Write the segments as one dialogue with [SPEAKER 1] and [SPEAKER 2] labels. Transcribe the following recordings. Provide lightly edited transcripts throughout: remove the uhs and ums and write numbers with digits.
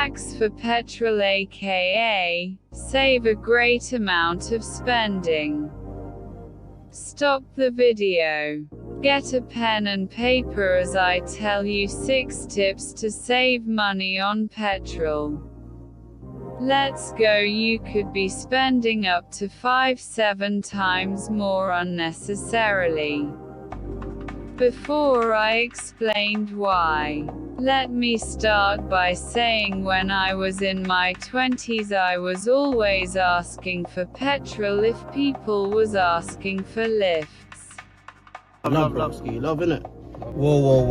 [SPEAKER 1] Hacks for petrol, aka save a great amount of spending. Stop the video. Get a pen and paper as I tell you 6 tips to save money on petrol. Let's go. You could be spending up to 5-7 times more unnecessarily. Before I explained why, let me start by saying when I was in my 20s I was always asking for petrol if people was asking for lifts.
[SPEAKER 2] Love, ski, love, innit? Whoa.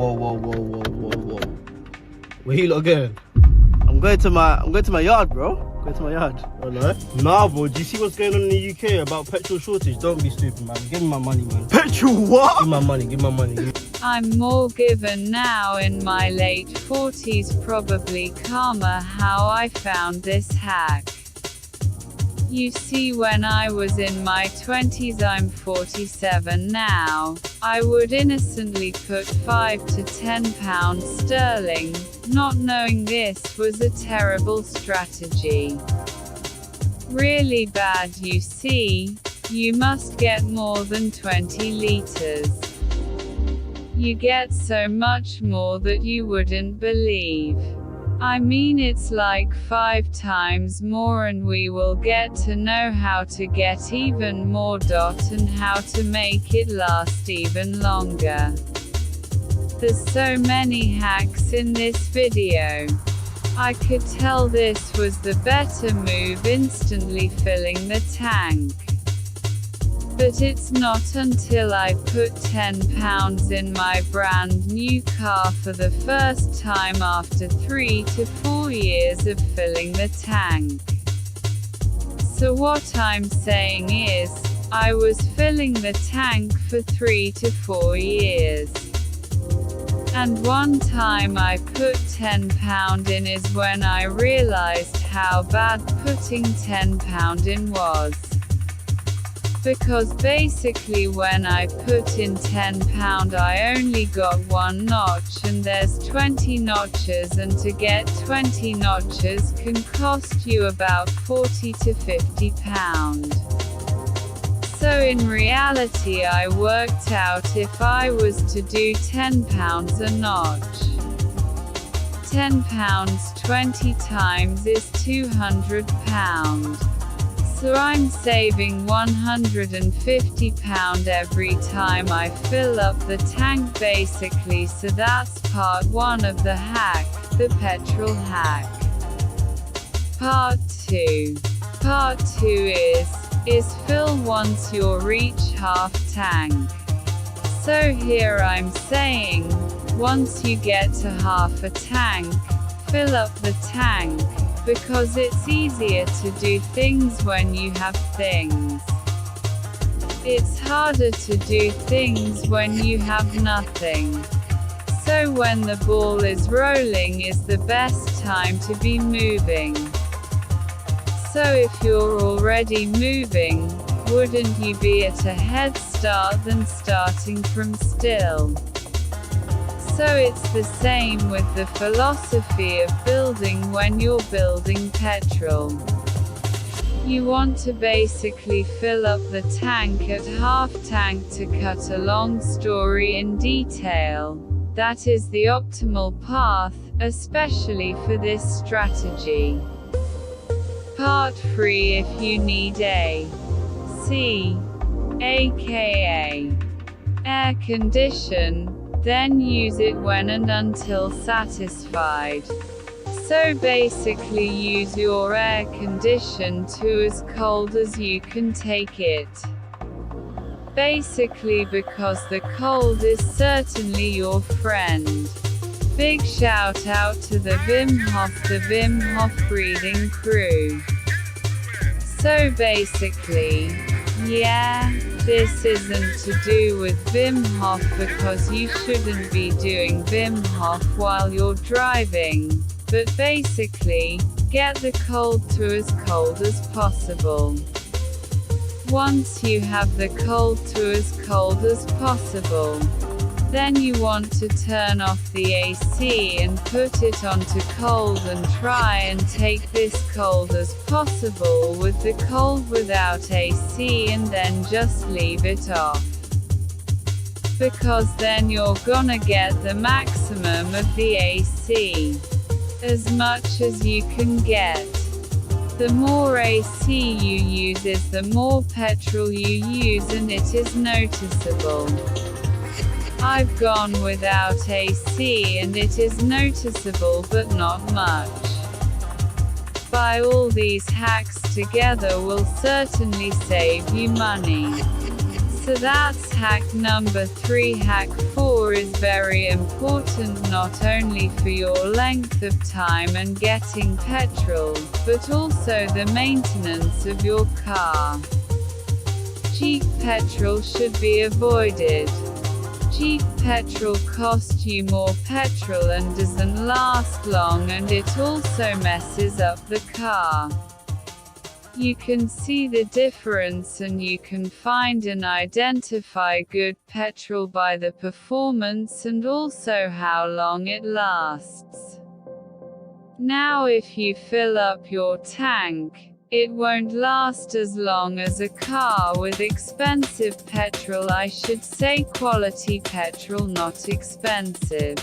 [SPEAKER 2] Where you lot going? I'm going to my yard, bro. Going to my yard. Oh, no? Nah, bro. Do you see what's going on in the UK about petrol shortage? Don't be stupid, man. Give me my money, man. Petrol what? Give my money.
[SPEAKER 1] I'm more given now in my late 40s, probably calmer how I found this hack. You see, when I was in my 20s, I'm 47 now, I would innocently put £5 to £10 sterling, not knowing this was a terrible strategy. Really bad. You see, you must get more than 20 litres. You get so much more that you wouldn't believe. I mean, it's like 5 times more, and we will get to know how to get even more. And how to make it last even longer. There's so many hacks in this video. I could tell this was the better move, instantly filling the tank. But it's not until I put £10 in my brand new car for the first time after 3 to 4 years of filling the tank. So what I'm saying is, I was filling the tank for 3 to 4 years. And one time I put £10 in is when I realized how bad putting £10 in was. Because basically when I put in £10 I only got 1 notch, and there's 20 notches, and to get 20 notches can cost you about £40 to £50. So in reality I worked out if I was to do £10 a notch, £10 20 times is £200. So I'm saving £150 every time I fill up the tank basically. So that's part 1 of the hack, the petrol hack. Part 2. Part 2 is fill once you reach half tank. So here I'm saying, once you get to half a tank, fill up the tank. Because it's easier to do things when you have things. It's harder to do things when you have nothing. So when the ball is rolling is the best time to be moving. So if you're already moving, wouldn't you be at a head start than starting from still? So it's the same with the philosophy of building when you're building petrol. You want to basically fill up the tank at half tank. To cut a long story in detail, that is the optimal path, especially for this strategy. Part 3. If you need AC, aka air condition, then use it when and until satisfied. So basically use your air condition to as cold as you can take it. Basically because the cold is certainly your friend. Big shout out to the Wim Hof breathing crew. So basically, yeah, this isn't to do with Wim Hof, because you shouldn't be doing Wim Hof while you're driving, but basically, get the cold to as cold as possible. Once you have the cold to as cold as possible, Then you want to turn off the AC and put it onto cold and try and take this cold as possible with the cold without AC, and then just leave it off. Because then you're gonna get the maximum of the AC. As much as you can get. The more AC you use is the more petrol you use, and it is noticeable. I've gone without AC and it is noticeable but not much. Buy all these hacks together will certainly save you money. So that's hack number 3. Hack 4 is very important not only for your length of time and getting petrol, but also the maintenance of your car. Cheap petrol should be avoided. Cheap petrol costs you more petrol and doesn't last long, and it also messes up the car. You can see the difference and you can find and identify good petrol by the performance and also how long it lasts. Now if you fill up your tank, it won't last as long as a car with expensive petrol. I should say quality petrol, not expensive.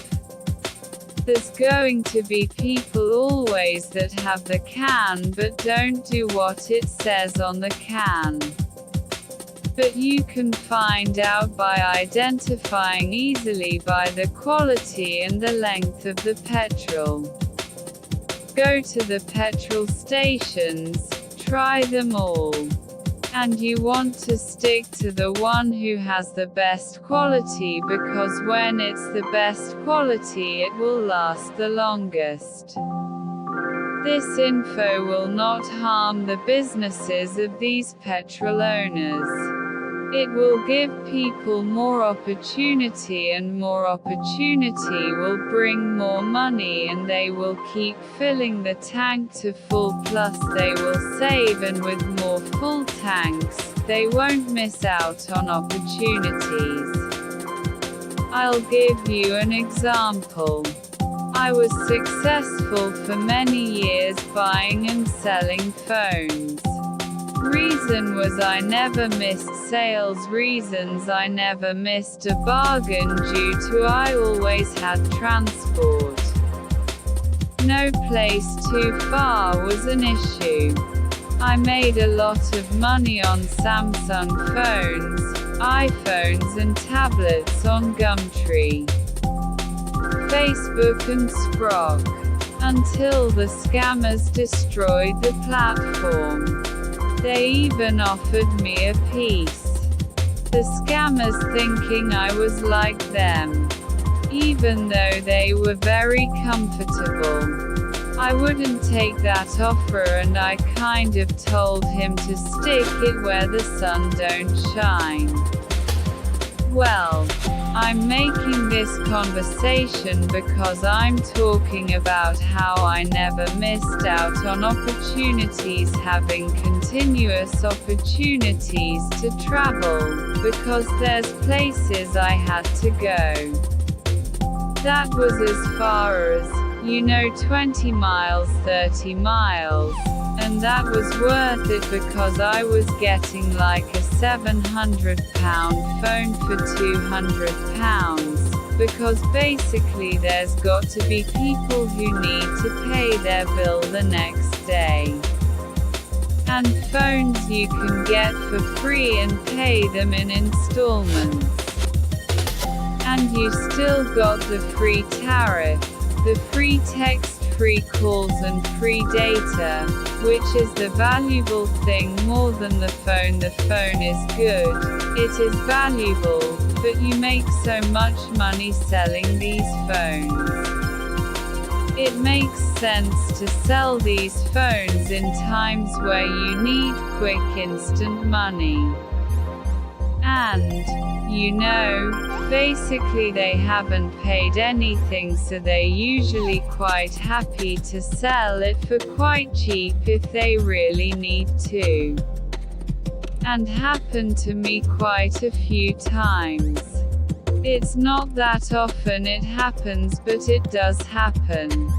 [SPEAKER 1] There's going to be people always that have the can but don't do what it says on the can. But you can find out by identifying easily by the quality and the length of the petrol. Go to the petrol stations, try them all. And you want to stick to the one who has the best quality, because when it's the best quality it will last the longest. This info will not harm the businesses of these petrol owners. It will give people more opportunity, and more opportunity will bring more money, and they will keep filling the tank to full, plus they will save, and with more full tanks, they won't miss out on opportunities. I'll give you an example. I was successful for many years buying and selling phones. Reason was I never missed sales. Reasons: I never missed a bargain due to I always had transport. No place too far was an issue. I made a lot of money on Samsung phones, iPhones and tablets on Gumtree, Facebook and Sprock, until the scammers destroyed the platform. They even offered me a piece. The scammers thinking I was like them. Even though they were very comfortable. I wouldn't take that offer, and I kind of told him to stick it where the sun don't shine. Well, I'm making this conversation because I'm talking about how I never missed out on opportunities, having continuous opportunities to travel, because there's places I had to go. That was as far as, 20 miles, 30 miles. And that was worth it because I was getting like a £700 phone for £200, because basically there's got to be people who need to pay their bill the next day. And phones you can get for free and pay them in installments. And you still got the free tariff, the free text, free calls and free data, which is the valuable thing more than the phone. The phone is good, it is valuable, but you make so much money selling these phones. It makes sense to sell these phones in times where you need quick instant money. And, basically they haven't paid anything, so they're usually quite happy to sell it for quite cheap if they really need to. And happened to me quite a few times. It's not that often it happens, but it does happen.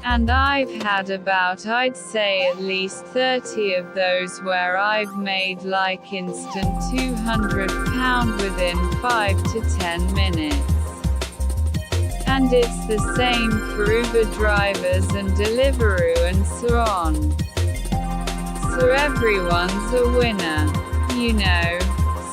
[SPEAKER 1] And I've had about, I'd say, at least 30 of those where I've made like instant £200 within 5 to 10 minutes. And it's the same for Uber drivers and Deliveroo and so on. So everyone's a winner, you know.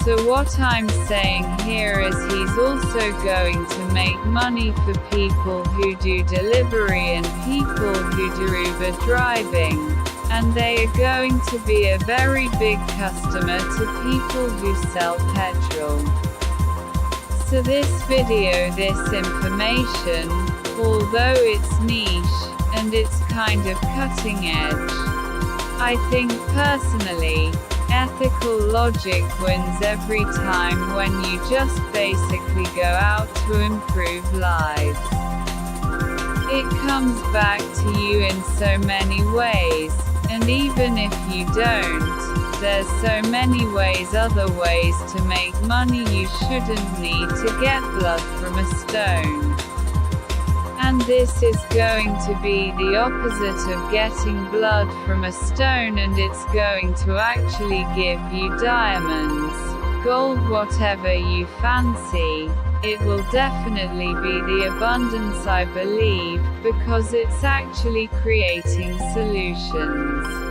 [SPEAKER 1] So what I'm saying here is he's also going to make money for people who do delivery and people who do Uber driving, and they are going to be a very big customer to people who sell petrol. So this video, this information, although it's niche, and it's kind of cutting edge, I think personally, ethical logic wins every time when you just basically go out to improve lives. It comes back to you in so many ways, and even if you don't, there's so many ways, other ways to make money. You shouldn't need to get blood from a stone. And this is going to be the opposite of getting blood from a stone, and it's going to actually give you diamonds, gold, whatever you fancy. It will definitely be the abundance, I believe, because it's actually creating solutions.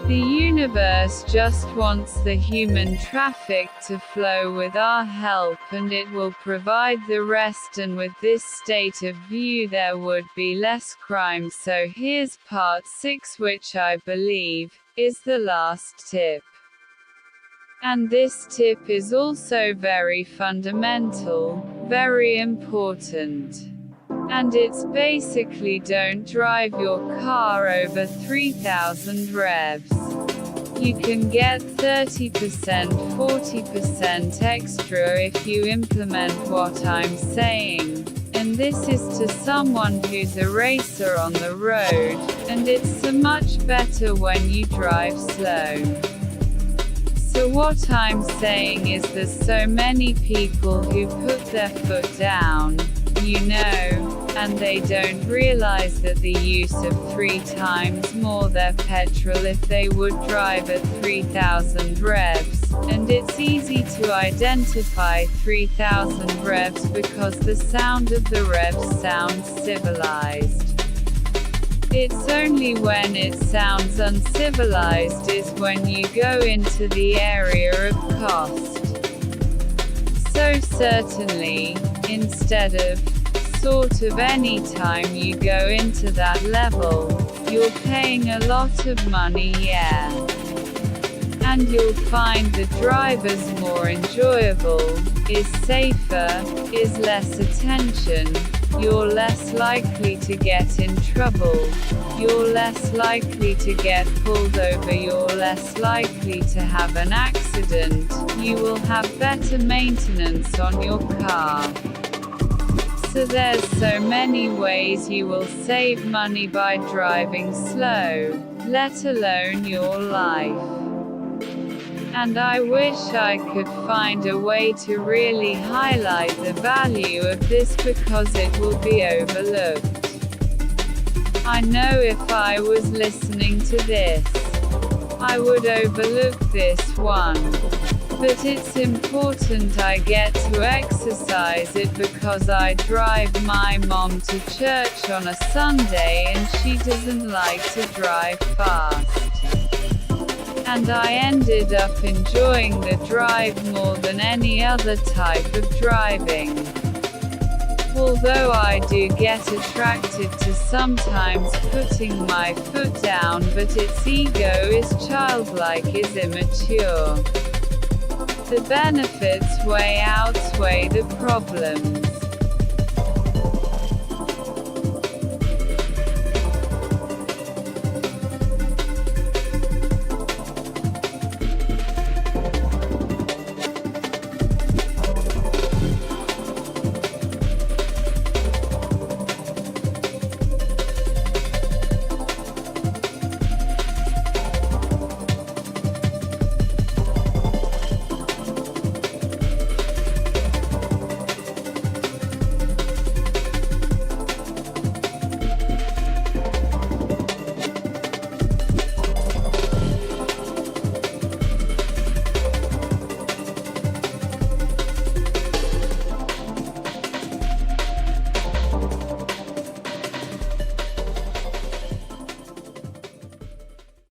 [SPEAKER 1] The universe just wants the human traffic to flow with our help, and it will provide the rest, and with this state of view there would be less crime. So here's part 6, which I believe is the last tip. And this tip is also very fundamental, very important. And it's basically, don't drive your car over 3,000 revs. You can get 30%, 40% extra if you implement what I'm saying. And this is to someone who's a racer on the road, and it's so much better when you drive slow. So what I'm saying is there's so many people who put their foot down, you know, and they don't realize that the use of 3 times more their petrol if they would drive at 3,000 revs, and it's easy to identify 3,000 revs because the sound of the revs sounds civilized. It's only when it sounds uncivilized is when you go into the area of cost. So certainly, instead of sort of any time you go into that level, you're paying a lot of money, yeah. And you'll find the drivers more enjoyable, is safer, is less attention, you're less likely to get in trouble, you're less likely to get pulled over, you're less likely to have an accident, you will have better maintenance on your car. So there's so many ways you will save money by driving slow, let alone your life. And I wish I could find a way to really highlight the value of this, because it will be overlooked. I know if I was listening to this, I would overlook this one. But it's important I get to exercise it, because I drive my mom to church on a Sunday and she doesn't like to drive fast. And I ended up enjoying the drive more than any other type of driving. Although I do get attracted to sometimes putting my foot down, but its ego is childlike, is immature. The benefits way outweigh the problems.